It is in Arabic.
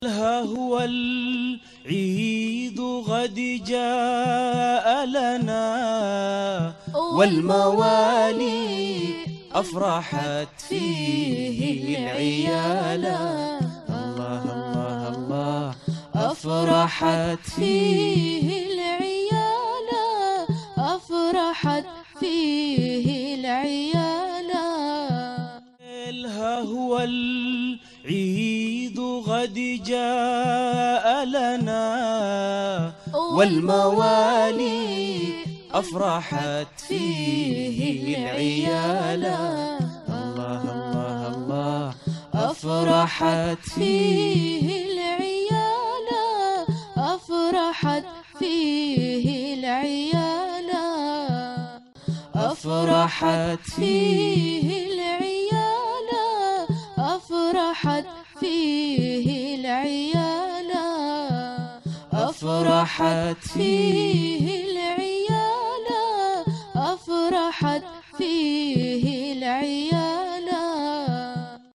ها هو العيد غد جاء لنا، والموالي أفرحت فيه العيالا. الله الله الله، أفرحت فيه العيالا، أفرحت فيه العيالا. ها هو العيد غد جاء لنا، والموالي أفرحت فيه العيالا. الله الله الله، أفرحت فيه العيالا، أفرحت فيه العيالا، أفرحت فيه العيالا، أفرحت فيه العيالا، أفرحت فيه العيالا، أفرحت فيه العيالا.